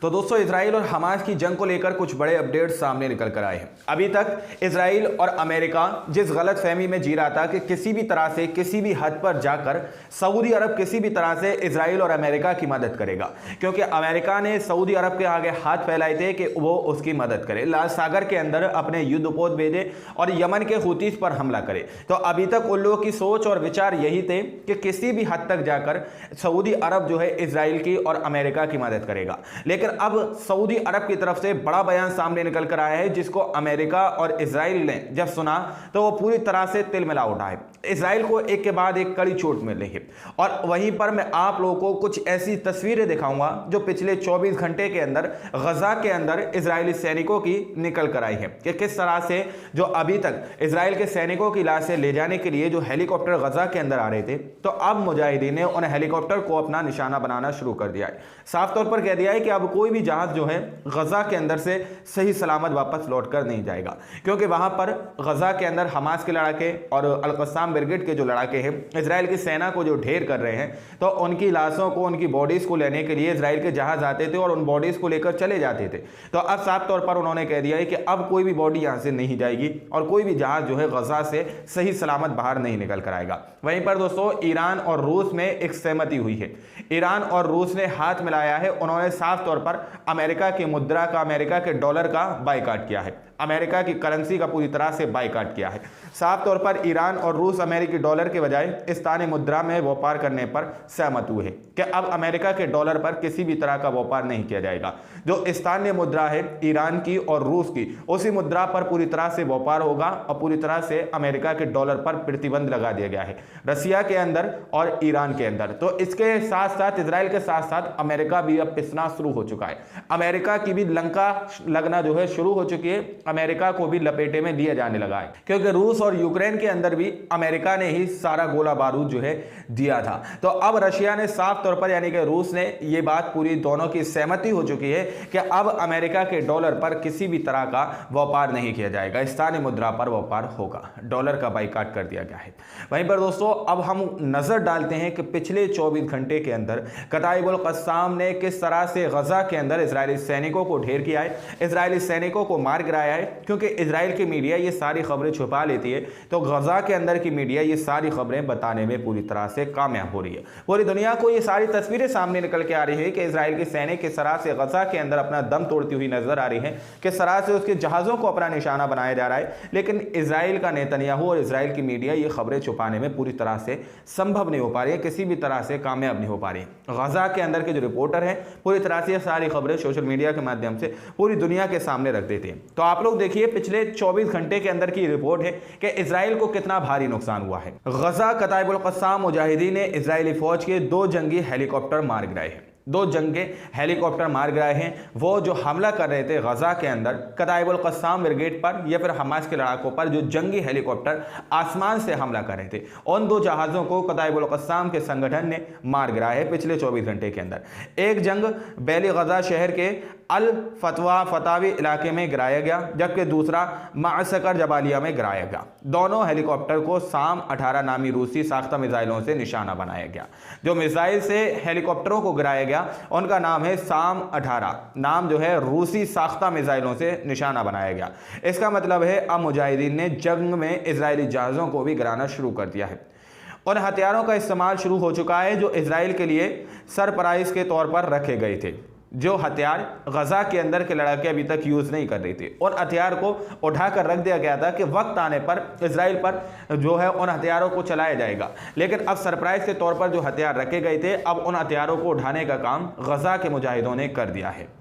तो दोस्तों, इजराइल और हमास की जंग को लेकर कुछ बड़े अपडेट सामने निकल कर आए हैं। अभी तक इजराइल और अमेरिका जिस गलत फहमी में जी रहा था कि किसी भी तरह से किसी भी हद पर जाकर सऊदी अरब किसी भी तरह से इजराइल और अमेरिका की मदद करेगा, क्योंकि अमेरिका ने सऊदी अरब के आगे हाथ फैलाए थे कि वो उसकी मदद करे, लाल सागर के अंदर अपने युद्धपोत भेजे और यमन के हुतीस पर हमला करे। तो अभी तक उन लोगों की सोच और विचार यही थे कि किसी भी हद तक जाकर सऊदी अरब जो है इजराइल की और अमेरिका की मदद करेगा। लेकिन अब सऊदी अरब की तरफ से बड़ा बयान सामने निकल कर आया है, जिसको अमेरिका और इजराइल ने जब सुना तो वो पूरी तरह से तिलमिला उठा है। इजराइल को एक के बाद एक कड़ी चोट मिल रही है और वहीं पर मैं आप लोगों को कुछ ऐसी तस्वीरें दिखाऊंगा जो पिछले 24 घंटे के अंदर गजा के अंदर इजरायली सैनिकों की निकल कर आई है कि किस तरह से जो अभी तक इजराइल के सैनिकों की लाशें ले जाने के लिए जो हेलीकॉप्टर गजा के अंदर आ रहे थे, तो अब मुजाहिदीन ने उन हेलीकॉप्टर को अपना निशाना बनाना शुरू कर दिया है। साफ तौर पर कह दिया है कि अब कोई भी जहाज जो है गजा के अंदर से सही सलामत वापस लौटकर नहीं जाएगा, क्योंकि वहां पर गजा के अंदर हमास के लड़ाके और अल-क़स्साम ब्रिगेड के जो लड़ाके हैं इजराइल की सेना को जो ढेर कर रहे हैं, तो उनकी लाशों को, उनकी बॉडीज को लेने के लिए इजराइल के जहाज आते थे और उन बॉडीज को लेकर चले जाते थे। तो अब साफ तौर पर उन्होंने कह दिया है कि अब कोई भी बॉडी यहां से नहीं जाएगी और कोई भी जहाज जो है गजा से सही सलामत बाहर नहीं निकल कर आएगा। वहीं पर दोस्तों, ईरान और रूस में एक सहमति हुई है। ईरान और रूस ने हाथ मिलाया है। उन्होंने साफ तौर पर अमेरिका की मुद्रा का, अमेरिका के डॉलर का बायकॉट किया है, अमेरिका की करेंसी का पूरी तरह से बायकॉट किया है। साफ तौर पर ईरान और रूस अमेरिकी डॉलर के बजाय स्थानीय मुद्रा में व्यापार करने पर सहमत हुए हैं कि अब अमेरिका के डॉलर पर किसी भी तरह का व्यापार नहीं किया जाएगा। जो स्थानीय मुद्रा है ईरान की और रूस की, उसी मुद्रा पर पूरी तरह से व्यापार होगा और पूरी तरह से अमेरिका के डॉलर पर प्रतिबंध लगा दिया गया है, रसिया के अंदर और ईरान के अंदर। तो इसके साथ साथ इजराइल के साथ साथ अमेरिका भी अब पिसना शुरू हो चुका है। अमेरिका की भी लंका लगना जो है शुरू हो चुकी है, अमेरिका को भी लपेटे में लिया जाने लगा है, क्योंकि रूस और यूक्रेन के अंदर भी अमेरिका ने ही सारा गोला बारूद जो है दिया था। तो अब रशिया ने साफ तौर पर, यानी कि रूस ने, ये बात पूरी दोनों की सहमति हो चुकी है कि अब अमेरिका के डॉलर पर किसी भी तरह का व्यापार नहीं किया जाएगा, स्थानीय मुद्रा पर व्यापार होगा, डॉलर का बाइकाट कर दिया गया है। वहीं पर दोस्तों, अब हम नजर डालते हैं कि पिछले 24 घंटे के अंदर कताइबुल क़स्साम ने किस तरह से गजा के अंदर इजरायली सैनिकों को ढेर किया है, इजरायली सैनिकों को मार गिराया है। क्योंकि इजराइल की मीडिया ये सारी खबरें छुपा लेती है, तो गजा के अंदर की मीडिया ये सारी खबरें बताने में पूरी तरह से कामयाब हो रही है। पूरी दुनिया को ये सारी तस्वीरें सामने निकल के आ रही है कि इजराइल के सैनिक किस तरह से गजा के अंदर अपना दम तोड़ती हुई नजर आ रही है, किस तरह से उसके जहाजों को अपना निशाना बनाया जा रहा है। लेकिन इजराइल का नेतन्याहू और इजराइल की मीडिया ये खबरें छुपाने में पूरी तरह से संभव नहीं हो पा रही है, किसी भी तरह से कामयाब नहीं हो पा रही है। गजा के अंदर के जो रिपोर्टर हैं पूरी तरह से ये सारी खबरें सोशल मीडिया के माध्यम से पूरी दुनिया के सामने रख देते हैं। तो आप लोग देखिए, पिछले 24 घंटे के अंदर की रिपोर्ट है कि इजराइल को कितना भारी नुकसान हुआ है। गजा कताइबुल क़स्साम मुजाहिदीन ने इजरायली फौज के 2 जंगी हेलीकॉप्टर मार गिराए हैं। 2 जंगे हेलीकॉप्टर मार गिराए हैं। वो जो हमला कर रहे थे गजा के अंदर कताइबुल क़स्साम ब्रिगेड पर या फिर हमास के लड़ाकों पर, जो जंगी हेलीकॉप्टर आसमान से हमला कर रहे थे, उन 2 जहाज़ों को कताइबुल क़स्साम के संगठन ने मार गिराया है पिछले 24 घंटे के अंदर। एक जंग बैली गजा शहर के अल फतवा फतावी इलाके में गिराया गया, जबकि दूसरा मासकर जबालिया में गिराया गया। दोनों हेलीकॉप्टर को साम 18 नामी रूसी साख्ता मिसाइलों से निशाना बनाया गया। जो मिसाइल से हेलीकॉप्टरों को गिराया गया उनका नाम है साम 18, नाम जो है रूसी साख्ता मिसाइलों से निशाना बनाया गया। इसका मतलब है अब मुजाहिदीन ने जंग में इजरायली जहाज़ों को भी गिराना शुरू कर दिया है। उन हथियारों का इस्तेमाल शुरू हो चुका है जो इजराइल के लिए सरप्राइज के तौर पर रखे गए थे। जो हथियार गजा के अंदर के लड़ाके अभी तक यूज़ नहीं कर रही थी, उन हथियार को उठाकर रख दिया गया था कि वक्त आने पर इजराइल पर जो है उन हथियारों को चलाया जाएगा। लेकिन अब सरप्राइज के तौर पर जो हथियार रखे गए थे, अब उन हथियारों को उठाने का काम गजा के मुजाहिदों ने कर दिया है।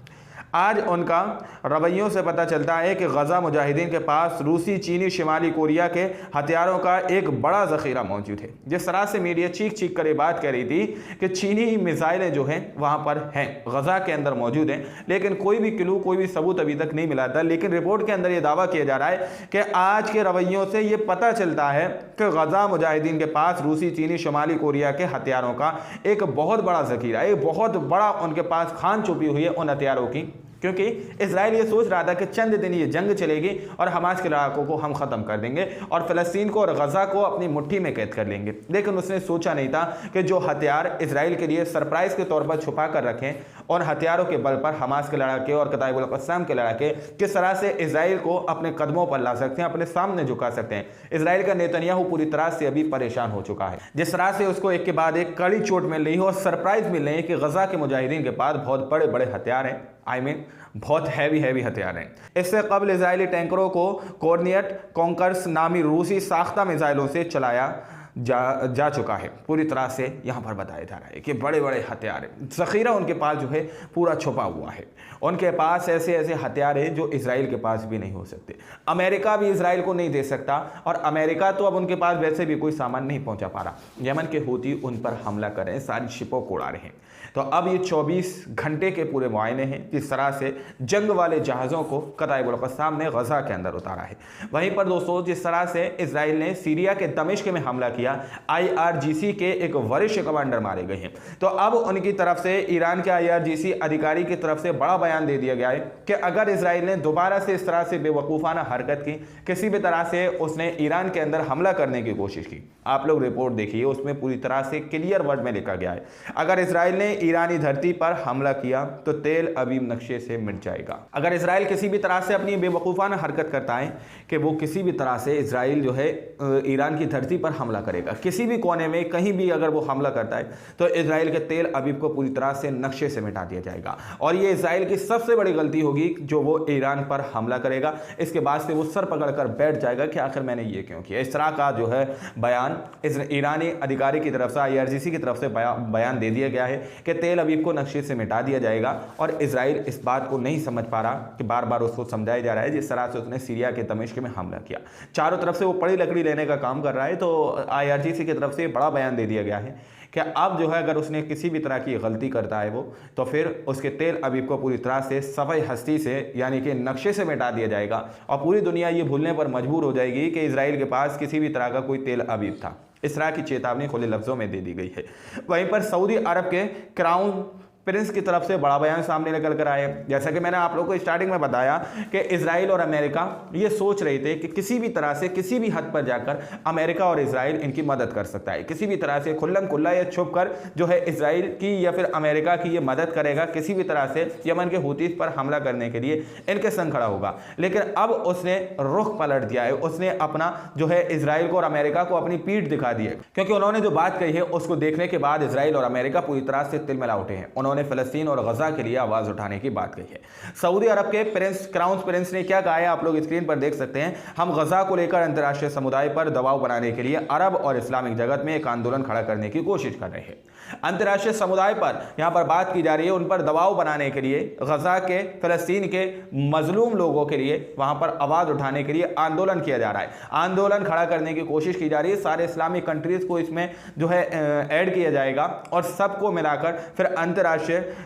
आज उनका रवैयों से पता चलता है कि गजा मुजाहिदीन के पास रूसी, चीनी, शिमाली कोरिया के हथियारों का एक बड़ा ज़ख़ीरा मौजूद है। जिस तरह से मीडिया चीख चीख कर ये बात कह रही थी कि चीनी मिसाइलें जो हैं वहाँ पर हैं, गजा के अंदर मौजूद हैं, लेकिन कोई भी क्लू, कोई भी सबूत अभी तक नहीं मिला था। लेकिन रिपोर्ट के अंदर ये दावा किया जा रहा है कि आज के रवैयों से ये पता चलता है कि गजा मुजाहिदीन के पास रूसी, चीनी, शिमाली कोरिया के हथियारों का एक बहुत बड़ा ज़ख़ीरा, एक बहुत बड़ा उनके पास खान छुपी हुई है उन हथियारों की। क्योंकि इजराइल ये सोच रहा था कि चंद दिन ये जंग चलेगी और हमास के लड़ाकों को हम ख़त्म कर देंगे और फ़लस्तीन को और गज़ा को अपनी मुट्ठी में कैद कर लेंगे। लेकिन उसने सोचा नहीं था कि जो हथियार इजराइल के लिए सरप्राइज़ के तौर पर छुपा कर रखें उन हथियारों के बल पर हमास के लड़ाके और कताइबुल क़स्साम के लड़ाके किस तरह से इजराइल को अपने कदमों पर ला सकते हैं, अपने सामने झुका सकते हैं। इजराइल का नेतन्याहू पूरी तरह से अभी परेशान हो चुका है। जिस तरह से उसको एक के बाद एक कड़ी चोट मिल रही है और सरप्राइज मिल रही है कि गजा के मुजाहिदीन के पास बहुत बड़े बड़े हथियार हैं, बहुत हैवी हथियार हैं। इससे कबल इजरायली टैंकरों को कॉर्नियट कॉन्कर्स नामी रूसी साख्ता मिसाइलों से चलाया जा चुका है। पूरी तरह से यहाँ पर बताया जा रहा है कि बड़े बड़े हथियार हैं, ज़ख़ीरा उनके पास जो है पूरा छुपा हुआ है। उनके पास ऐसे हथियार हैं जो इजराइल के पास भी नहीं हो सकते। अमेरिका भी इजराइल को नहीं दे सकता और अमेरिका तो अब उनके पास वैसे भी कोई सामान नहीं पहुँचा पा रहा। यमन के हूती उन पर हमला कर रहे हैं, सारी शिपों को उड़ा रहे हैं। तो अब ये 24 घंटे के पूरे मुआयने हैं किस तरह से जंग वाले जहाज़ों को कताइबुल क़स्साम ने गजा के अंदर उतारा है। वहीं पर दोस्तों जिस तरह से इजराइल ने सीरिया के दमिश्क में हमला किया, IRGC के एक वरिष्ठ कमांडर मारे गए हैं। तो अब उनकी तरफ से ईरान के IRGC अधिकारी की तरफ से बड़ा बयान दे दिया गया है कि अगर इजराइल ने दोबारा से इस तरह से बेवकूफ़ाना हरकत की, किसी भी तरह से उसने ईरान के अंदर हमला करने की कोशिश की, आप लोग रिपोर्ट देखिए, उसमें पूरी तरह से क्लियर वर्ड में लिखा गया है अगर इजराइल ने ईरानी धरती पर हमला किया तो तेल अवीव नक्शे से मिट जाएगा। अगर इजराइल किसी भी तरह से अपनी बेवकूफ़ाना हरकत करता है कि वो किसी भी तरह से इजराइल जो है ईरान की धरती पर हमला करेगा, किसी भी कोने में कहीं भी अगर वो हमला करता है तो इजराइल के तेल अवीव को पूरी तरह से नक्शे से मिटा दिया जाएगा। और ये इजराइल की सबसे बड़ी गलती होगी जो वो ईरान पर हमला करेगा। इसके बाद से वो सर पकड़कर बैठ जाएगा कि आखिर मैंने ये क्यों किया। इस तरह का जो है बयान इस ईरानी अधिकारी की तरफ से, IRGC की तरफ से बयान दे दिया गया है कि तेल अवीव को नक्शे से मिटा दिया जाएगा। और इजराइल इस बात को नहीं समझ पा रहा कि बार बार उसको समझाया जा रहा है जिस तरह से उसने सीरिया के दमिश्क में हमला किया, चारों तरफ से वो पड़ी लकड़ी लेने का काम कर रहा है। तो IRGC की तरफ से बड़ा बयान दे दिया गया है कि अब जो है अगर उसने किसी भी तरह की गलती करता है वो, तो फिर उसके तेल अवीव को पूरी तरह से सफ़ाई हस्ती से यानी कि नक्शे से मिटा दिया जाएगा और पूरी दुनिया ये भूलने पर मजबूर हो जाएगी कि इजराइल के पास किसी भी तरह का कोई तेल अवीव था। इस तरह की चेतावनी खुले लफ्ज़ों में दे दी गई है। वहीं पर सऊदी अरब के क्राउन प्रिंस की तरफ से बड़ा बयान सामने निकल कर आए। जैसा कि मैंने आप लोगों को स्टार्टिंग में बताया कि इजराइल और अमेरिका ये सोच रहे थे कि किसी भी तरह से किसी भी हद पर जाकर अमेरिका और इजराइल इनकी मदद कर सकता है, किसी भी तरह से खुल्लम खुल्ला या छुप कर जो है इजराइल की या फिर अमेरिका की ये मदद करेगा, किसी भी तरह से यमन के हूतीस पर हमला करने के लिए इनके संग खड़ा होगा। लेकिन अब उसने रुख पलट दिया है, उसने अपना जो है इजराइल को और अमेरिका को अपनी पीठ दिखा दी है, क्योंकि उन्होंने जो बात कही है उसको देखने के बाद इजराइल और अमेरिका पूरी तरह से तिलमिला उठे हैं। उन्होंने फ़लस्तीन और गजा के लिए आवाज उठाने की बात कही है। सऊदी अरब के प्रिंस क्राउन प्रिंस ने क्या कहा है आप लोग स्क्रीन पर देख सकते हैं। हम गजा को लेकर अंतर्राष्ट्रीय समुदाय पर दबाव बनाने के लिए अरब और इस्लामिक जगत में एक आंदोलन खड़ा करने की कोशिश कर रहे हैं। अंतर्राष्ट्रीय समुदाय पर यहां पर बात की जा रही है, उन पर दबाव बनाने के लिए, गजा के फ़लस्तीन के मजलूम लोगों के लिए वहां पर आवाज उठाने के लिए आंदोलन किया जा रहा है, आंदोलन खड़ा करने की कोशिश की जा रही है। सारे इस्लामिक कंट्रीज को इसमें जो है ऐड किया जाएगा और सबको मिलाकर फिर अंतर्राष्ट्रीय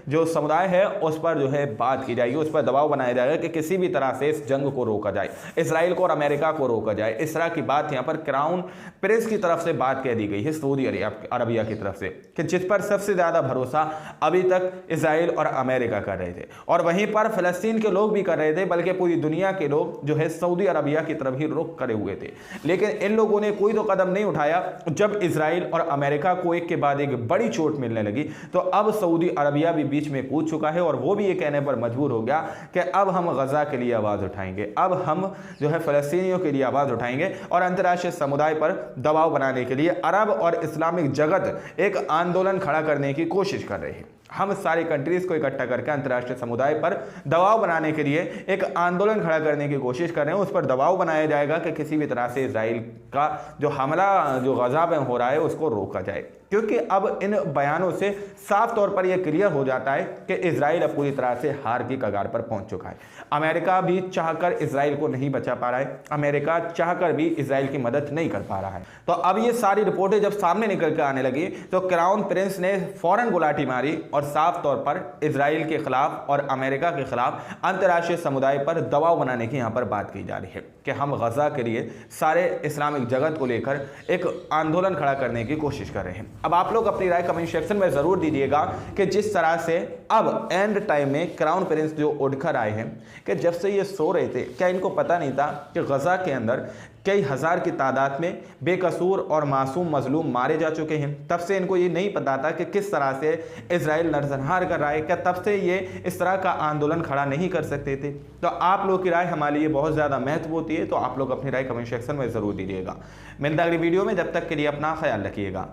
जो समुदाय है उस पर जो है बात की जाएगी, उस पर दबाव बनाया जाएगा कि किसी भी तरह से इस जंग को रोका जाए, इसराइल को और अमेरिका को रोका जाए। इस तरह की बात यहां पर क्राउन प्रिंस की तरफ से बात कह दी गई है सऊदी अरबिया की तरफ से, कि जिस पर सबसे ज्यादा भरोसा अभी तक इसराइल और अमेरिका कर रहे थे और वहीं पर फिलिस्तीन के लोग भी कर रहे थे, बल्कि पूरी दुनिया के लोग जो है सऊदी अरबिया की तरफ ही रुख करे हुए थे। लेकिन इन लोगों ने कोई तो कदम नहीं उठाया। जब इसराइल और अमेरिका को एक के बाद एक बड़ी चोट मिलने लगी तो अब सऊदी अरबिया भी बीच में कूद चुका है और वो भी ये कहने पर मजबूर हो गया कि अब हम गजा के लिए आवाज उठाएंगे, अब हम जो है फिलिस्तीनियों के लिए आवाज उठाएंगे और अंतर्राष्ट्रीय समुदाय पर दबाव बनाने के लिए अरब और इस्लामिक जगत एक आंदोलन खड़ा करने की कोशिश कर रहे हैं। हम सारी कंट्रीज को इकट्ठा करके अंतर्राष्ट्रीय समुदाय पर दबाव बनाने के लिए एक आंदोलन खड़ा करने की कोशिश कर रहे हैं। उस पर दबाव बनाया जाएगा कि किसी भी तरह से इसराइल का जो हमला जो गजा में हो रहा है उसको रोका जाए, क्योंकि अब इन बयानों से साफ तौर पर यह क्लियर हो जाता है कि इसराइल अब पूरी तरह से हार की कगार पर पहुंच चुका है। अमेरिका भी चाहकर इसराइल को नहीं बचा पा रहा है, अमेरिका चाहकर भी इसराइल की मदद नहीं कर पा रहा है। तो अब ये सारी रिपोर्टें जब सामने निकल कर आने लगी तो क्राउन प्रिंस ने फौरन गुलाटी मारी और साफ तौर पर इसराइल के खिलाफ और अमेरिका के खिलाफ अंतर्राष्ट्रीय समुदाय पर दबाव बनाने की यहाँ पर बात की जा रही है कि हम गजा के लिए सारे इस्लामिक जगत को लेकर एक आंदोलन खड़ा करने की कोशिश कर रहे हैं। अब आप लोग अपनी राय कमेंट सेक्शन में ज़रूर दीजिएगा कि जिस तरह से अब एंड टाइम में क्राउन प्रिंस जो उठकर आए हैं कि जब से ये सो रहे थे, क्या इनको पता नहीं था कि गज़ा के अंदर कई हज़ार की तादाद में बेकसूर और मासूम मजलूम मारे जा चुके हैं। तब से इनको ये नहीं पता था कि किस तरह से इजराइल नरसंहार कर रहा है, क्या तब से ये इस तरह का आंदोलन खड़ा नहीं कर सकते थे। तो आप लोग की राय हमारे लिए बहुत ज़्यादा महत्व होती है, तो आप लोग अपनी राय कमेंट सेक्शन में ज़रूर दीजिएगा। मिलते हैं अगली वीडियो में, जब तक के लिए अपना ख्याल रखिएगा।